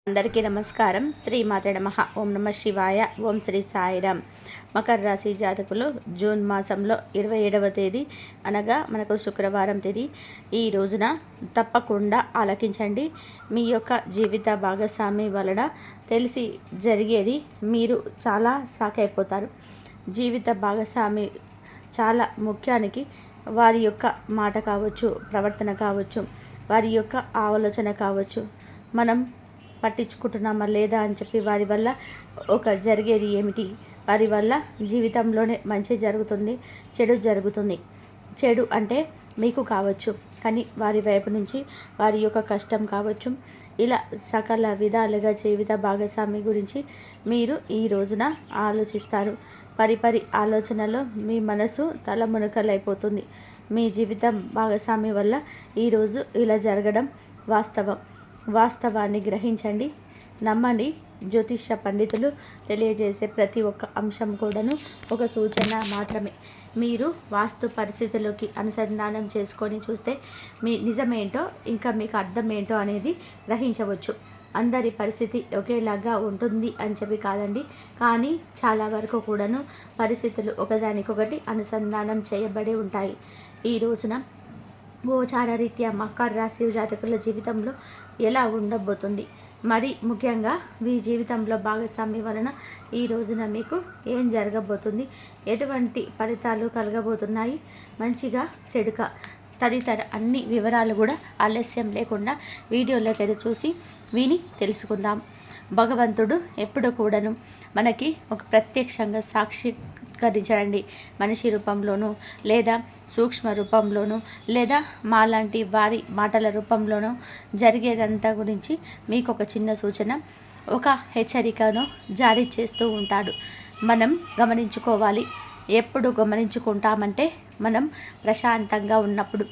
అందరికీ నమస్కారం. శ్రీమాతే నమః. ఓం నమ శివాయ. ఓం శ్రీ సాయిరామ్. మకర రాశి జాతకులు జూన్ మాసంలో 27వ తేదీ అనగా మనకు శుక్రవారం తేదీ ఈ రోజున తప్పకుండా ఆలకించండి. మీ యొక్క జీవిత భాగస్వామి వలన తెలిసి జరిగేది మీరు చాలా షాక్ అయిపోతారు. జీవిత భాగస్వామి చాలా ముఖ్యానికి వారి యొక్క మాట కావచ్చు, ప్రవర్తన కావచ్చు, వారి యొక్క ఆలోచన కావచ్చు, మనం పట్టించుకుంటున్నామా లేదా అని చెప్పి వారి వల్ల జరిగేది ఏమిటి, వారి వల్ల జీవితంలోనే మంచి జరుగుతుంది, చెడు జరుగుతుంది. చెడు అంటే మీకు కావచ్చు, కానీ వారి వైపు నుంచి వారి యొక్క కష్టం కావచ్చు, ఇలా సకల విధాలుగా జీవిత భాగస్వామి గురించి మీరు ఈ రోజున ఆలోచిస్తారు. పరిపరి ఆలోచనలో మీ మనసు తలమునకలైపోతుంది. మీ జీవితం భాగస్వామి వల్ల ఈరోజు ఇలా జరగడం వాస్తవాన్ని గ్రహించండి, నమ్మండి. జ్యోతిష్య పండితులు తెలియజేసే ప్రతి ఒక్క అంశం కూడాను ఒక సూచన మాత్రమే. మీరు వాస్తు పరిస్థితుల్లోకి అనుసంధానం చేసుకొని చూస్తే మీ నిజమేంటో ఇంకా మీకు అర్థమేంటో అనేది గ్రహించవచ్చు. అందరి పరిస్థితి ఒకేలాగా ఉంటుంది అని చెప్పి కాదండి, కానీ చాలా వరకు కూడాను పరిస్థితులు ఒకదానికొకటి అనుసంధానం చేయబడి ఉంటాయి. ఈ రోజున గోచారరీత్యా మకర రాశి జాతకుల జీవితంలో ఎలా ఉండబోతుంది, మరి ముఖ్యంగా మీ జీవితంలో భాగస్వామి వలన ఈ రోజున మీకు ఏం జరగబోతుంది, ఎటువంటి ఫలితాలు కలగబోతున్నాయి, మంచిగా చెడుక తదితర అన్ని వివరాలు కూడా ఆలస్యం లేకుండా వీడియోలోకి చూసి విని తెలుసుకుందాం. భగవంతుడు ఎప్పుడు కూడాను మనకి ఒక ప్రత్యక్షంగా సాక్షీకరించండి. మనిషి రూపంలోనూ లేదా సూక్ష్మ రూపంలోనూ లేదా మాలాంటి వారి మాటల రూపంలోనూ జరిగేదంతా గురించి మీకు ఒక చిన్న సూచన, ఒక హెచ్చరికను జారీ చేస్తూ ఉంటాడు. మనం గమనించుకోవాలి. ఎప్పుడు గమనించుకుంటామంటే మనం ప్రశాంతంగా ఉన్నప్పుడు.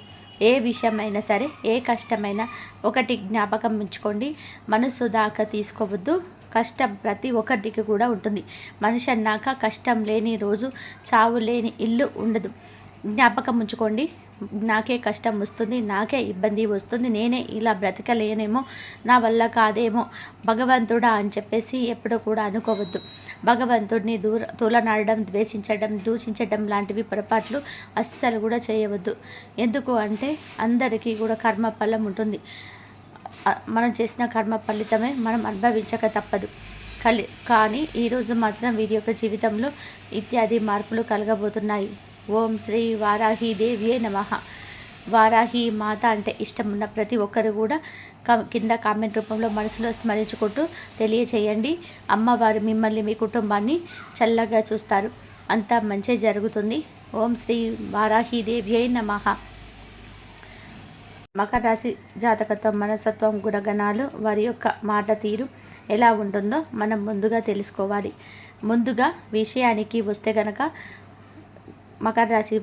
ఏ విషయమైనా సరే, ఏ కష్టమైనా ఒకటి జ్ఞాపకం ఉంచుకోండి, మనసు దాకా తీసుకోవద్దు. కష్టం ప్రతి ఒక్కరికి కూడా ఉంటుంది. మనిషి అన్నాక కష్టం లేని రోజు, చావు లేని ఇల్లు ఉండదు. జ్ఞాపకం ఉంచుకోండి, నాకే కష్టం వస్తుంది, నాకే ఇబ్బంది వస్తుంది, నేనే ఇలా బ్రతకలేనేమో, నా వల్ల కాదేమో భగవంతుడా అని చెప్పేసి ఎప్పుడు కూడా అనుకోవద్దు. భగవంతుడిని తూలనాడడం, ద్వేషించడం, దూషించడం లాంటివి పొరపాట్లు అస్సలు కూడా చేయవద్దు. ఎందుకు అంటే అందరికీ కూడా కర్మ ఫలం ఉంటుంది. మనం చేసిన కర్మ ఫలితమే మనం అనుభవించక తప్పదు. కానీ ఈరోజు మాత్రం వీరి యొక్క జీవితంలో ఇత్యాది మార్పులు కలగబోతున్నాయి. ఓం శ్రీ వారాహి దేవియే నమః. వారాహి మాత అంటే ఇష్టం ఉన్న ప్రతి ఒక్కరు కూడా కింద కామెంట్ రూపంలో మనసులో స్మరించుకుంటూ తెలియచేయండి. అమ్మవారు మిమ్మల్ని, మీ కుటుంబాన్ని చల్లగా చూస్తారు. అంతా మంచి జరుగుతుంది. ఓం శ్రీ వారాహి దేవియే నమః. మకర రాశి జాతకత్వం, మనస్తత్వం, గుణగణాలు, వారి యొక్క మాట తీరు ఎలా ఉంటుందో మనం ముందుగా తెలుసుకోవాలి. ముందుగా విషయానికి వస్తే కనుక మకర రాశి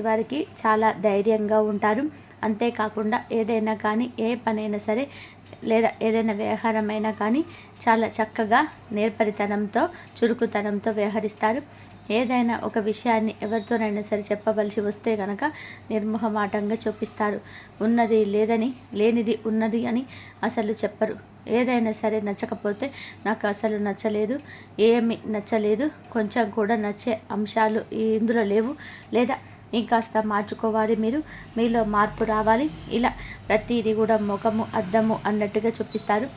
వారికి చాలా ధైర్యంగా ఉంటారు. అంతేకాకుండా ఏదైనా కానీ, ఏ పనైనా సరే లేదా ఏదైనా వ్యవహారమైనా కానీ చాలా చక్కగా నేర్పరితనంతో, చురుకుతనంతో వ్యవహరిస్తారు. ఏదైనా ఒక విషయాన్ని ఎవరితోనైనా సరే చెప్పవలసి వస్తే కనుక నిర్మోహమాటంగా చూపిస్తారు. ఉన్నది లేదని, లేనిది ఉన్నది అని అసలు చెప్పరు. ఏదైనా సరే నచ్చకపోతే నాకు అసలు నచ్చలేదు, ఏమి నచ్చలేదు, కొంచెం కూడా నచ్చే అంశాలు ఇందులో లేవు, లేదా ఇంకాస్త మార్చుకోవాలి, మీలో మార్పు రావాలి, ఇలా ప్రతిదీ కూడా ముఖము అద్దము అన్నట్టుగా చూపిస్తారు.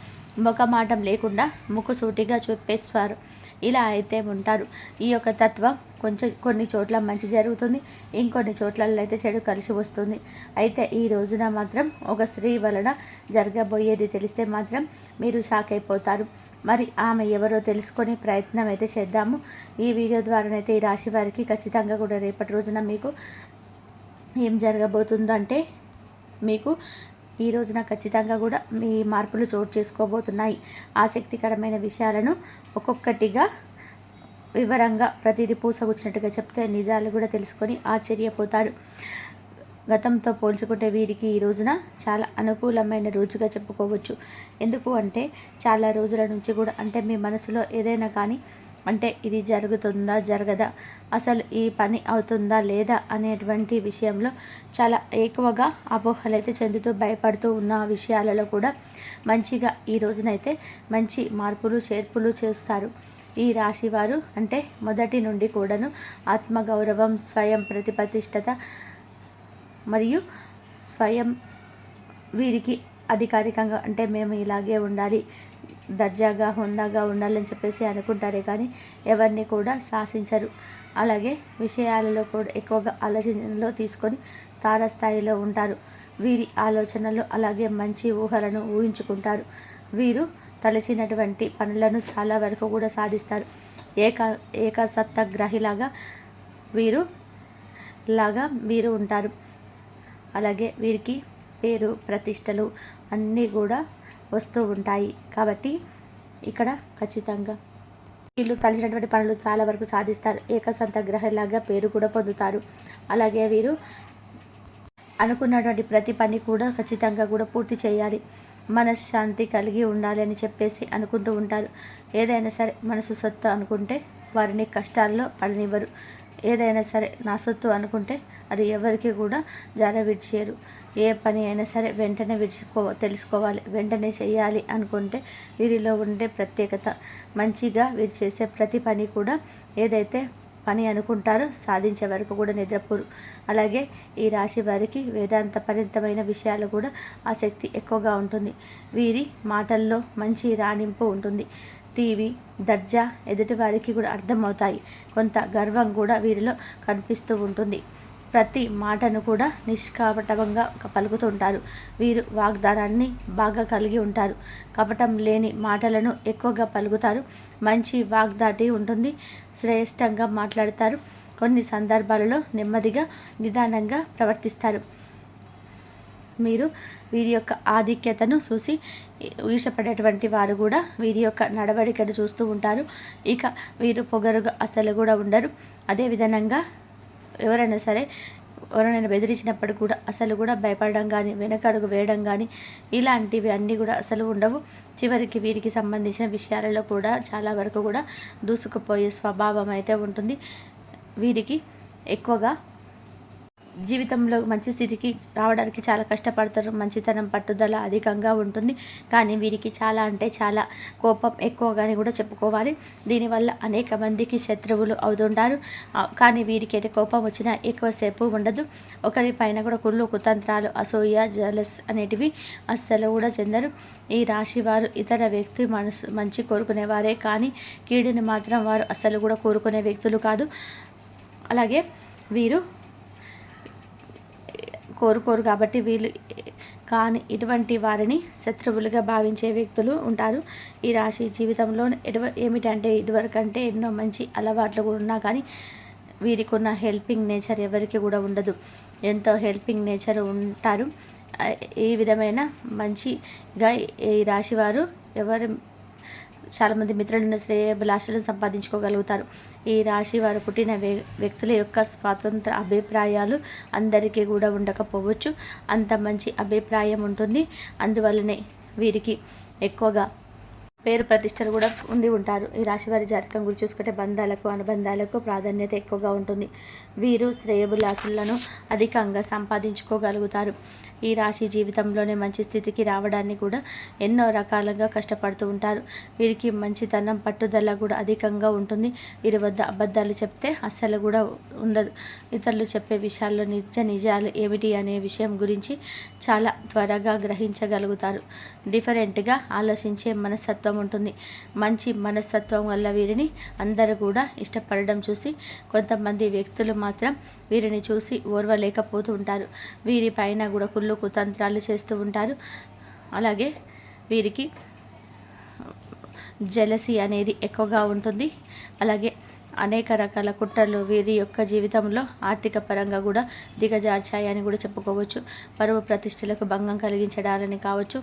ముఖమాటం లేకుండా ముక్కుసూటిగా చూపేస్తారు. ఇలా అయితే ఉంటారు. ఈ యొక్క తత్వం కొన్ని చోట్ల మంచి జరుగుతుంది, ఇంకొన్ని చోట్లలో అయితే చెడు కలిసి వస్తుంది. అయితే ఈ రోజున మాత్రం ఒక స్త్రీ వలన జరగబోయేది తెలిస్తే మాత్రం మీరు షాక్ అయిపోతారు. మరి ఆమె ఎవరో తెలుసుకొని ప్రయత్నం అయితే చేద్దాము. ఈ వీడియో ద్వారానైతే ఈ రాశి వారికి ఖచ్చితంగా కూడా రేపటి రోజున మీకు ఏం జరగబోతుందంటే మీకు ఈ రోజున ఖచ్చితంగా కూడా మీ మార్పులు చోటు చేసుకోబోతున్నాయి. ఆసక్తికరమైన విషయాలను ఒక్కొక్కటిగా వివరంగా ప్రతిదీ పూసగుచ్చినట్టుగా చెప్తే నిజాలు కూడా తెలుసుకొని ఆశ్చర్యపోతారు. గతంతో పోల్చుకుంటే వీరికి ఈ రోజున చాలా అనుకూలమైన రోజుగా చెప్పుకోవచ్చు. ఎందుకు అంటే చాలా రోజుల నుంచి కూడా అంటే మీ మనసులో ఏదైనా కానీ అంటే ఇది జరుగుతుందా జరగదా, అసలు ఈ పని అవుతుందా లేదా అనేటువంటి విషయంలో చాలా ఎక్కువగా అపోహలైతే చెందుతూ భయపడుతూ ఉన్న విషయాలలో కూడా మంచిగా ఈ రోజునైతే మంచి మార్పులు చేర్పులు చేస్తారు. ఈ రాశివారు అంటే మొదటి నుండి కూడాను ఆత్మగౌరవం, స్వయం ప్రతిపతిష్టత మరియు స్వయం వీరికి అధికారికంగా అంటే మేము ఇలాగే ఉండాలి, దర్జాగా హుందాగా ఉండాలని చెప్పేసి అనుకుంటారే కానీ ఎవరిని కూడా శాసించరు. అలాగే విషయాలలో కూడా ఎక్కువగా ఆలోచనలో తీసుకొని తారస్థాయిలో ఉంటారు. వీరి ఆలోచనలు అలాగే మంచి ఊహలను ఊహించుకుంటారు. వీరు తలచినటువంటి పనులను చాలా వరకు కూడా సాధిస్తారు. ఏకసత్తాగ్రహిలాగా వీరు ఉంటారు. అలాగే వీరికి పేరు ప్రతిష్టలు అన్నీ కూడా వస్తూ ఉంటాయి. కాబట్టి ఇక్కడ ఖచ్చితంగా వీళ్ళు తలచినటువంటి పనులు చాలా వరకు సాధిస్తారు. ఏకసంతగ్రహలాగా పేరు కూడా పొందుతారు. అలాగే వీరు అనుకున్నటువంటి ప్రతి పని కూడా ఖచ్చితంగా కూడా పూర్తి చేయాలి, మనశ్శాంతి కలిగి ఉండాలి అని చెప్పేసి అనుకుంటూ ఉంటారు. ఏదైనా సరే మనసు సొత్తు అనుకుంటే వారిని కష్టాల్లో పడనివ్వరు. ఏదైనా సరే నా సొత్తు అనుకుంటే అది ఎవరికి కూడా విడిచేయరు. ఏ పని అయినా సరే వెంటనే తెలుసుకోవాలి, వెంటనే చేయాలి అనుకుంటే వీరిలో ఉండే ప్రత్యేకత. మంచిగా వీరు చేసే ప్రతి పని కూడా ఏదైతే పని అనుకుంటారో సాధించే వరకు కూడా నిద్రపోరు. అలాగే ఈ రాశి వారికి వేదాంత పరిమితమైన విషయాలు కూడా ఆసక్తి ఎక్కువగా ఉంటుంది. వీరి మాటల్లో మంచి రాణింపు ఉంటుంది. టీవీ దర్జా ఎదుటి వారికి కూడా అర్థమవుతాయి. కొంత గర్వం కూడా వీరిలో కనిపిస్తూ ఉంటుంది. ప్రతి మాటను కూడా నిష్కపటంగా పలుకుతుంటారు. వీరు వాగ్దానాన్ని బాగా కలిగి ఉంటారు. కపటం లేని మాటలను ఎక్కువగా పలుకుతారు. మంచి వాగ్దాటి ఉంటుంది. శ్రేష్టంగా మాట్లాడతారు. కొన్ని సందర్భాలలో నెమ్మదిగా నిదానంగా ప్రవర్తిస్తారు. మీరు వీరి యొక్క ఆధిక్యతను చూసి ఈర్షపడేటువంటి వారు కూడా వీరి యొక్క నడవడికను చూస్తూ ఉంటారు. ఇక వీరు పొగరుగా అసలు కూడా ఉండరు. అదేవిధంగా ఎవరైనా బెదిరించినప్పుడు కూడా అసలు కూడా భయపడడం కానీ వెనకడుగు వేయడం కానీ ఇలాంటివి అన్నీ కూడా అసలు ఉండవు. చివరికి వీరికి సంబంధించిన విషయాలలో కూడా చాలా వరకు కూడా దూసుకుపోయే స్వభావం అయితే ఉంటుంది. వీరికి ఎక్కువగా జీవితంలో మంచి స్థితికి రావడానికి చాలా కష్టపడతారు. మంచితనం పట్టుదల అధికంగా ఉంటుంది. కానీ వీరికి చాలా అంటే చాలా కోపం ఎక్కువగానే కూడా చెప్పుకోవాలి. దీనివల్ల అనేక మందికి శత్రువులు అవుతుంటారు. కానీ వీరికి అయితే కోపం వచ్చినా ఎక్కువసేపు ఉండదు. ఒకరిపైన కూడా కుళ్ళు కుతంత్రాలు, అసూయ, జలస్ అనేటివి అస్సలు కూడా చెందరు. ఈ రాశి వారు ఇతర వ్యక్తి మనసు మంచి కోరుకునేవారే కానీ కీడుని మాత్రం వారు అస్సలు కూడా కోరుకునే వ్యక్తులు కాదు. అలాగే వీరు కోరుకోరు కాబట్టి వీళ్ళు కానీ ఇటువంటి వారిని శత్రువులుగా భావించే వ్యక్తులు ఉంటారు. ఈ రాశి జీవితంలో ఏమిటంటే ఇదివరకంటే ఎన్నో మంచి అలవాట్లు కూడా ఉన్నా కానీ వీరికి ఉన్న హెల్పింగ్ నేచర్ ఎవరికి కూడా ఉండదు. ఎంతో హెల్పింగ్ నేచర్ ఉంటారు. ఈ విధమైన మంచిగా ఈ రాశి వారు చాలామంది మిత్రులను శ్రేయభిలాషలను సంపాదించుకోగలుగుతారు. ఈ రాశి వారు పుట్టిన వ్యక్తుల యొక్క స్వాతంత్ర అభిప్రాయాలు అందరికీ కూడా ఉండకపోవచ్చు. అంత మంచి అభిప్రాయం ఉంటుంది. అందువల్లనే వీరికి ఎక్కువగా పేరు ప్రతిష్టలు కూడా ఉంటారు. ఈ రాశివారి జాతకం గురించి చూసుకుంటే బంధాలకు అనుబంధాలకు ప్రాధాన్యత ఎక్కువగా ఉంటుంది. వీరు శ్రేయభిలాషులను అధికంగా సంపాదించుకోగలుగుతారు. ఈ రాశి జీవితంలోనే మంచి స్థితికి రావడానికి కూడా ఎన్నో రకాలుగా కష్టపడుతూ ఉంటారు. వీరికి మంచితనం పట్టుదల కూడా అధికంగా ఉంటుంది. వీరి వద్ద అబద్ధాలు చెప్తే అస్సలు కూడా ఉండదు. ఇతరులు చెప్పే విషయాల్లో నిజాలు ఏమిటి అనే విషయం గురించి చాలా త్వరగా గ్రహించగలుగుతారు. డిఫరెంట్గా ఆలోచించే మనస్తత్వం ఉంటుంది. మంచి మనస్తత్వం వల్ల వీరిని అందరూ కూడా ఇష్టపడడం చూసి కొంతమంది వ్యక్తులు మాత్రం వీరిని చూసి ఓర్వలేకపోతూ ఉంటారు. వీరిపైన కూడా కుళ్ళు కుతంత్రాలు చేస్తూ ఉంటారు. అలాగే వీరికి జెలసీ అనేది ఎక్కువగా ఉంటుంది. అలాగే అనేక రకాల కుట్రలు వీరి యొక్క జీవితంలో ఆర్థిక పరంగా కూడా దిగజార్చాయని కూడా చెప్పుకోవచ్చు. పరువు ప్రతిష్టలకు భంగం కలిగించడాలని కావచ్చు.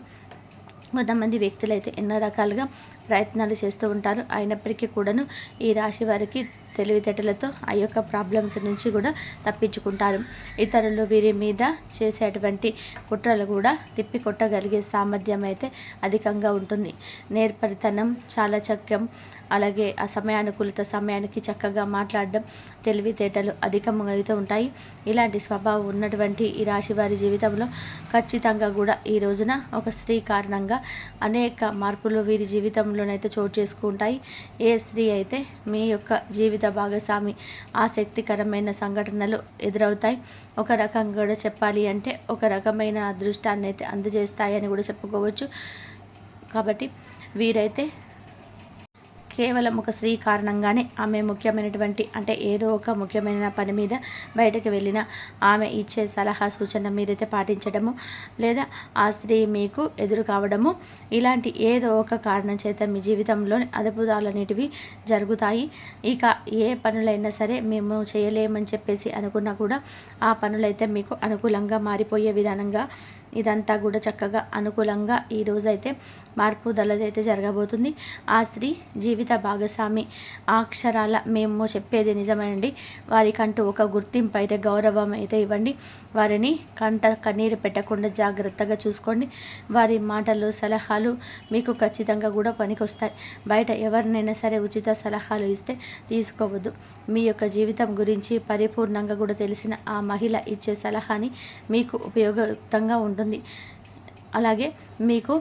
కొంతమంది వ్యక్తులైతే ఎన్నో రకాలుగా ప్రయత్నాలు చేస్తూ ఉంటారు. అయినప్పటికీ కూడాను ఈ రాశి వారికి తెలివితేటలతో ఆ యొక్క ప్రాబ్లమ్స్ నుంచి కూడా తప్పించుకుంటారు. ఇతరులు వీరి మీద చేసేటువంటి కుట్రలు కూడా తిప్పి కొట్టగలిగే సామర్థ్యం అయితే అధికంగా ఉంటుంది. నేర్పరితనం, చాలాచక్యం, అలాగే ఆ సమయానుకూలత, సమయానికి చక్కగా మాట్లాడడం, తెలివితేటలు అధికంగా అయితే ఉంటాయి. ఇలాంటి స్వభావం ఉన్నటువంటి ఈ రాశి వారి జీవితంలో ఖచ్చితంగా కూడా ఈ రోజున ఒక స్త్రీ కారణంగా అనేక మార్పులు వీరి జీవితంలోనైతే చోటు చేసుకుంటాయి. ఏ స్త్రీ అయితే మీ యొక్క జీవిత భాగస్వామి ఆసక్తికరమైన సంఘటనలు ఎదురవుతాయి. ఒక రకంగా కూడా చెప్పాలి అంటే ఒక రకమైన అదృష్టాన్ని అయితే అందజేస్తాయని కూడా చెప్పుకోవచ్చు. కాబట్టి వీరైతే కేవలం ఒక స్త్రీ కారణంగానే ఆమె ముఖ్యమైనటువంటి అంటే ఏదో ఒక ముఖ్యమైన పని మీద బయటకు వెళ్ళిన ఆమె ఇచ్చే సలహా సూచన మీరైతే పాటించడము, లేదా ఆ స్త్రీ మీకు ఎదురు కావడము, ఇలాంటి ఏదో ఒక కారణం చేత మీ జీవితంలో అద్భుతాలనేటివి జరుగుతాయి. ఇక ఏ పనులైనా సరే మేము చేయలేమని చెప్పేసి అనుకున్నా కూడా ఆ పనులైతే మీకు అనుకూలంగా మారిపోయే విధానంగా ఇదంతా కూడా చక్కగా అనుకూలంగా ఈ రోజైతే మార్పుదలైతే జరగబోతుంది. ఆ స్త్రీ జీవిత భాగస్వామి అక్షరాల మేము చెప్పేది నిజమేనండి. వారికంటూ ఒక గుర్తింపు అయితే, గౌరవం అయితే ఇవ్వండి. వారిని కంట కన్నీరు పెట్టకుండా జాగ్రత్తగా చూసుకోండి. వారి మాటలు, సలహాలు మీకు ఖచ్చితంగా కూడా పనికొస్తాయి. బయట ఎవరినైనా సరే ఉచిత సలహాలు ఇస్తే తీసుకోవద్దు. మీ యొక్క జీవితం గురించి పరిపూర్ణంగా కూడా తెలిసిన ఆ మహిళ ఇచ్చే సలహాని మీకు ఉపయోగయుక్తంగా ఉంటుంది. అలాగే మీకు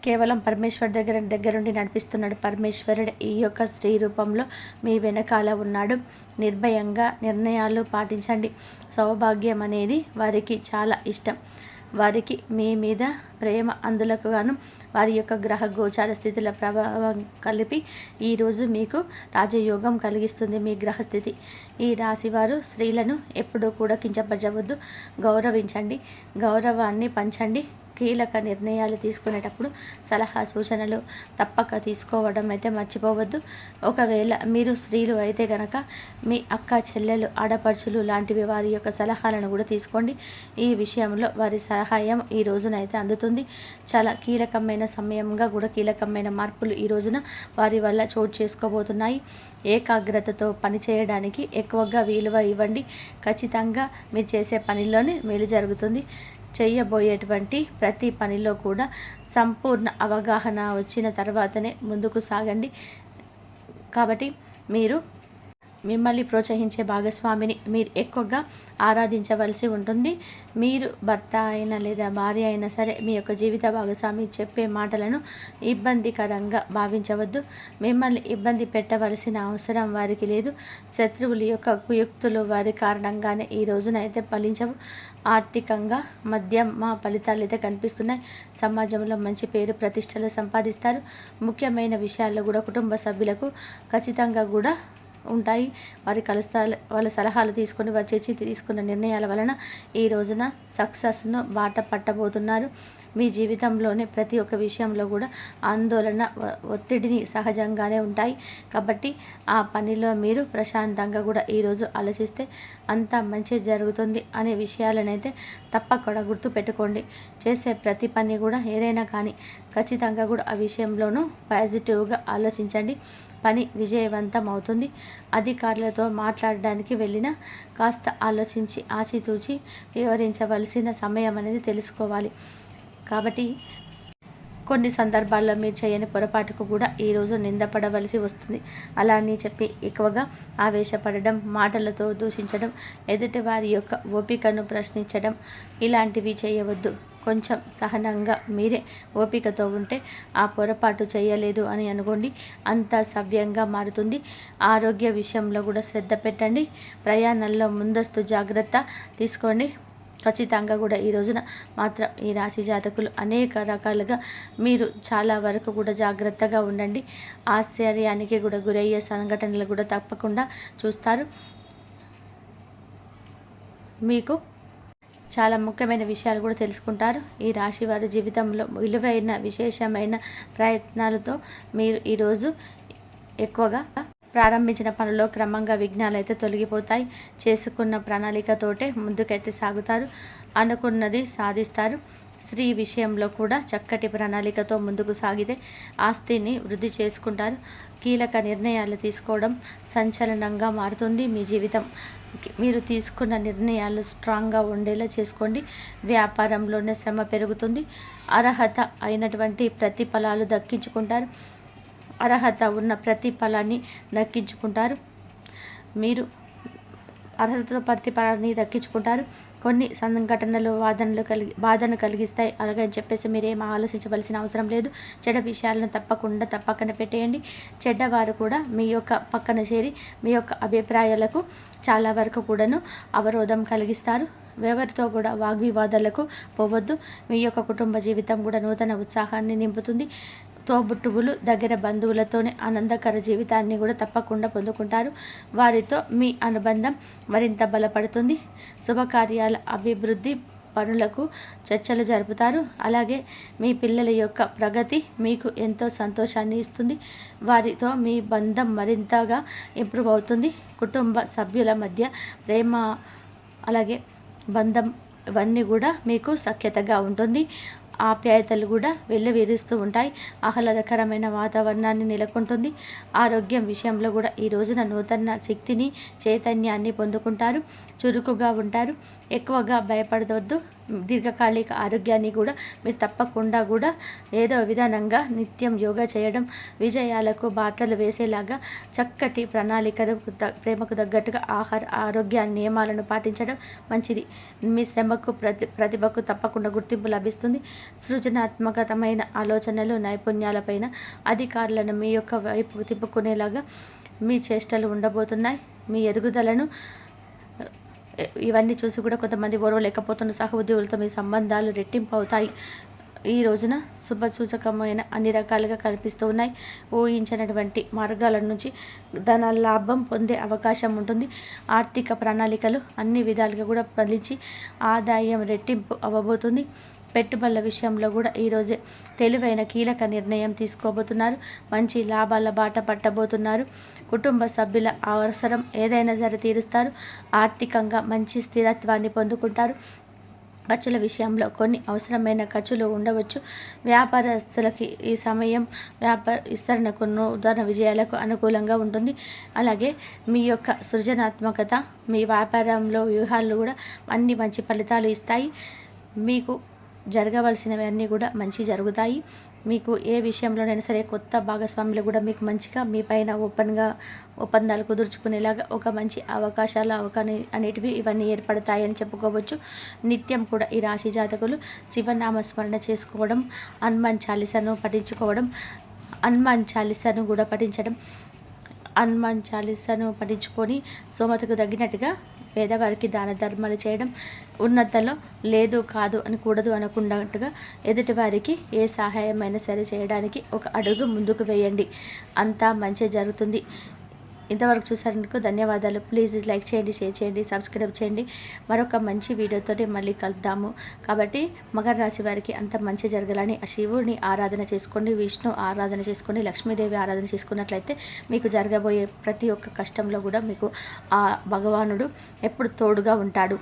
కేవలం పరమేశ్వర్ దగ్గరుండి నడిపిస్తున్నాడు. పరమేశ్వరుడు ఈ యొక్క స్త్రీ రూపంలో మీ వెనకాల ఉన్నాడు. నిర్భయంగా నిర్ణయాలు పాటించండి. సౌభాగ్యం అనేది వారికి చాలా ఇష్టం. వారికి మీ మీద ప్రేమ, అందులకు గాను వారి యొక్క గ్రహ గోచార స్థితుల ప్రభావం కలిపి ఈరోజు మీకు రాజయోగం కలిగిస్తుంది మీ గ్రహస్థితి. ఈ రాశివారు స్త్రీలను ఎప్పుడూ కూడా కించపరచవద్దు. గౌరవించండి, గౌరవాన్ని పంచండి. కీలక నిర్ణయాలు తీసుకునేటప్పుడు సలహా సూచనలు తప్పక తీసుకోవడం అయితే మర్చిపోవద్దు. ఒకవేళ మీరు స్త్రీలు అయితే కనుక మీ అక్క, చెల్లెలు, ఆడపడుచులు లాంటివి వారి యొక్క సలహాలను కూడా తీసుకోండి. ఈ విషయంలో వారి సహాయం ఈ రోజునైతే అందుతుంది. చాలా కీలకమైన సమయంగా కూడా కీలకమైన మార్పులు ఈ రోజున వారి వల్ల చోటు చేసుకోబోతున్నాయి. ఏకాగ్రతతో పనిచేయడానికి ఎక్కువగా విలువ ఇవ్వండి. ఖచ్చితంగా మీరు చేసే పనిలోనే మేలు జరుగుతుంది. చేయబోయేటువంటి ప్రతి పనిలో కూడా సంపూర్ణ అవగాహన వచ్చిన తర్వాతనే ముందుకు సాగండి. కాబట్టి మీరు మిమ్మల్ని ప్రోత్సహించే భాగస్వామిని మీరు ఎక్కువగా ఆరాధించవలసి ఉంటుంది. మీరు భర్త అయినా లేదా భార్య అయినా సరే మీ యొక్క జీవిత భాగస్వామి చెప్పే మాటలను ఇబ్బందికరంగా భావించవద్దు. మిమ్మల్ని ఇబ్బంది పెట్టవలసిన అవసరం వారికి లేదు. శత్రువుల యొక్క కుయుక్తులు వారి కారణంగానే ఈ రోజునైతే ఫలించవు. ఆర్థికంగా మధ్యమ ఫలితాలు అయితే కనిపిస్తున్నాయి. సమాజంలో మంచి పేరు ప్రతిష్టలు సంపాదిస్తారు. ముఖ్యమైన విషయాల్లో కూడా కుటుంబ సభ్యులకు ఖచ్చితంగా కూడా ఉంటాయి. వారి వాళ్ళ సలహాలు తీసుకొని వచ్చేసి తీసుకున్న నిర్ణయాల వలన ఈ రోజున సక్సెస్ను బాట పట్టబోతున్నారు. మీ జీవితంలోనే ప్రతి ఒక్క విషయంలో కూడా ఆందోళన, ఒత్తిడిని సహజంగానే ఉంటాయి. కాబట్టి ఆ పనిలో మీరు ప్రశాంతంగా కూడా ఈరోజు ఆలోచిస్తే అంతా మంచి జరుగుతుంది అనే విషయాలనైతే తప్పకుండా గుర్తుపెట్టుకోండి. చేసే ప్రతి పని కూడా ఏదైనా కానీ ఖచ్చితంగా కూడా ఆ విషయంలోనూ పాజిటివ్గా ఆలోచించండి. పని విజయవంతం అవుతుంది. అధికారులతో మాట్లాడడానికి వెళ్ళినా కాస్త ఆలోచించి ఆచితూచి వివరించవలసిన సమయం అనేది తెలుసుకోవాలి. కాబట్టి కొన్ని సందర్భాల్లో మీరు చేయని పొరపాటుకు కూడా ఈరోజు నిందపడవలసి వస్తుంది. అలా అని చెప్పి ఎక్కువగా ఆవేశపడడం, మాటలతో దూషించడం, ఎదుటి వారి యొక్క ఓపికను ప్రశ్నించడం ఇలాంటివి చేయవద్దు. కొంచెం సహనంగా మీరే ఓపికతో ఉంటే ఆ పొరపాటు చేయలేదు అని అనుకోండి, అంతా సవ్యంగా మారుతుంది. ఆరోగ్య విషయంలో కూడా శ్రద్ధ పెట్టండి. ప్రయాణంలో ముందస్తు జాగ్రత్త తీసుకోండి. ఖచ్చితంగా కూడా ఈ రోజున మాత్రం ఈ రాశి జాతకులు అనేక రకాలుగా మీరు చాలా వరకు కూడా జాగ్రత్తగా ఉండండి. ఆశ్చర్యానికి కూడా గురయ్యే సంఘటనలు కూడా తప్పకుండా చూస్తారు. మీకు చాలా ముఖ్యమైన విషయాలు కూడా తెలుసుకుంటారు. ఈ రాశి వారి జీవితంలో విలువైన విశేషమైన ప్రయత్నాలతో మీరు ఈరోజు ఎక్కువగా ప్రారంభించిన పనుల్లో క్రమంగా విఘ్నాలు అయితే తొలగిపోతాయి. చేసుకున్న ప్రణాళికతోటే ముందుకైతే సాగుతారు. అనుకున్నది సాధిస్తారు. స్త్రీ విషయంలో కూడా చక్కటి ప్రణాళికతో ముందుకు సాగితే ఆస్తిని వృద్ధి చేసుకుంటారు. కీలక నిర్ణయాలు తీసుకోవడం సంచలనంగా మారుతుంది మీ జీవితం. మీరు తీసుకున్న నిర్ణయాలు స్ట్రాంగ్గా ఉండేలా చేసుకోండి. వ్యాపారంలోనే శ్రమ పెరుగుతుంది. అర్హత అయినటువంటి ప్రతిఫలాలు దక్కించుకుంటారు. అర్హత ఉన్న ప్రతిఫలాన్ని దక్కించుకుంటారు. మీరు అర్హతతో ప్రతిఫలాన్ని దక్కించుకుంటారు. కొన్ని సంఘటనలు బాధను కలిగిస్తాయి. అలాగని చెప్పేసి మీరేం ఆలోచించవలసిన అవసరం లేదు. చెడ్డ విషయాలను పక్కన పెట్టేయండి. చెడ్డవారు కూడా మీ యొక్క పక్కన చేరి మీ యొక్క అభిప్రాయాలకు చాలా వరకు కూడాను అవరోధం కలిగిస్తారు. ఎవరితో కూడా వాగ్వివాదాలకు పోవద్దు. మీ యొక్క కుటుంబ జీవితం కూడా నూతన ఉత్సాహాన్ని నింపుతుంది. తోబుట్టువులు, దగ్గర బంధువులతోనే ఆనందకర జీవితాన్ని కూడా తప్పకుండా పొందుకుంటారు. వారితో మీ అనుబంధం మరింత బలపడుతుంది. శుభకార్యాల అభివృద్ధి పనులకు చర్చలు జరుపుతారు. అలాగే మీ పిల్లల యొక్క ప్రగతి మీకు ఎంతో సంతోషాన్ని ఇస్తుంది. వారితో మీ బంధం మరింతగా ఇంప్రూవ్ అవుతుంది. కుటుంబ సభ్యుల మధ్య ప్రేమ అలాగే బంధం ఇవన్నీ కూడా మీకు సఖ్యతగా ఉంటుంది. ఆప్యాయతలు కూడా వెల్లివిరుస్తూ ఉంటాయి. ఆహ్లాదకరమైన వాతావరణాన్ని నెలకొంటుంది. ఆరోగ్యం విషయంలో కూడా ఈ రోజున నూతన శక్తిని, చైతన్యాన్ని పొందుకుంటారు. చురుకుగా ఉంటారు. ఎక్కువగా భయపడవద్దు. దీర్ఘకాలిక ఆరోగ్యాన్ని కూడా మీరు తప్పకుండా కూడా ఏదో విధానంగా నిత్యం యోగా చేయడం, విజయాలకు బాటలు వేసేలాగా చక్కటి ప్రణాళికలు, ప్రేమకు తగ్గట్టుగా ఆరోగ్య నియమాలను పాటించడం మంచిది. మీ శ్రమకు ప్రతిభకు తప్పకుండా గుర్తింపు లభిస్తుంది. సృజనాత్మకమైన ఆలోచనలు, నైపుణ్యాలపైన అధికారులను మీ యొక్క వైపు తిప్పుకునేలాగా మీ చేష్టలు ఉండబోతున్నాయి. మీ ఎదుగుదలను ఇవన్నీ చూసి కూడా కొంతమంది ఓర్వలేకపోతున్న సహోద్యోగులతో మీ సంబంధాలు రెట్టింపు అవుతాయి. ఈ రోజున శుభసూచకమైన అన్ని రకాలుగా కనిపిస్తూ ఉన్నాయి. ఊహించినటువంటి మార్గాల నుంచి ధన లాభం పొందే అవకాశం ఉంటుంది. ఆర్థిక ప్రణాళికలు అన్ని విధాలుగా కూడా ఫలించి ఆదాయం రెట్టింపు అవ్వబోతుంది. పెట్టుబడుల విషయంలో కూడా ఈరోజే తెలివైన కీలక నిర్ణయం తీసుకోబోతున్నారు. మంచి లాభాల బాట పట్టబోతున్నారు. కుటుంబ సభ్యుల అవసరం ఏదైనా సరే తీరుస్తారు. ఆర్థికంగా మంచి స్థిరత్వాన్ని పొందుకుంటారు. ఖర్చుల విషయంలో కొన్ని అవసరమైన ఖర్చులు ఉండవచ్చు. వ్యాపారస్తులకి ఈ సమయం విస్తరణకు, నూతన విజయాలకు అనుకూలంగా ఉంటుంది. అలాగే మీ యొక్క సృజనాత్మకత, మీ వ్యాపారంలో వ్యూహాలు కూడా అన్ని మంచి ఫలితాలు ఇస్తాయి. మీకు జరగవలసినవన్నీ కూడా మంచి జరుగుతాయి. మీకు ఏ విషయంలోనైనా సరే కొత్త భాగస్వాములు కూడా మీకు మంచిగా మీ పైన ఒప్పందాలు కుదుర్చుకునేలాగా ఒక మంచి అవకాశాలు అనేటివి ఇవన్నీ ఏర్పడతాయని చెప్పుకోవచ్చు. నిత్యం కూడా ఈ రాశి జాతకులు శివనామస్మరణ చేసుకోవడం, హనుమాన్ చాలీసాను పఠించుకోవడం, హనుమాన్ చాలీసాను కూడా పఠించుకొని సోమతకు తగ్గినట్టుగా పేదవారికి దాన ధర్మాలు చేయడం, ఉన్నతలో లేదు కాదు అని కూడదు అనుకున్నట్టుగా ఎదుటివారికి ఏ సహాయమైనా సరే చేయడానికి ఒక అడుగు ముందుకు వేయండి. అంతా మంచి జరుగుతుంది. ఇంతవరకు చూసారందుకు ధన్యవాదాలు. ప్లీజ్ లైక్ చేయండి, షేర్ చేయండి, సబ్స్క్రైబ్ చేయండి. మరొక మంచి వీడియోతో మళ్ళీ కలుద్దాము. కాబట్టి మకర రాశి వారికి అంత మంచి జరగాలని ఆ శివుడిని ఆరాధన చేసుకోండి, విష్ణు ఆరాధన చేసుకోండి, లక్ష్మీదేవి ఆరాధన చేసుకున్నట్లయితే మీకు జరగబోయే ప్రతి ఒక్క కష్టంలో కూడా మీకు ఆ భగవానుడు ఎప్పుడు తోడుగా ఉంటాడు.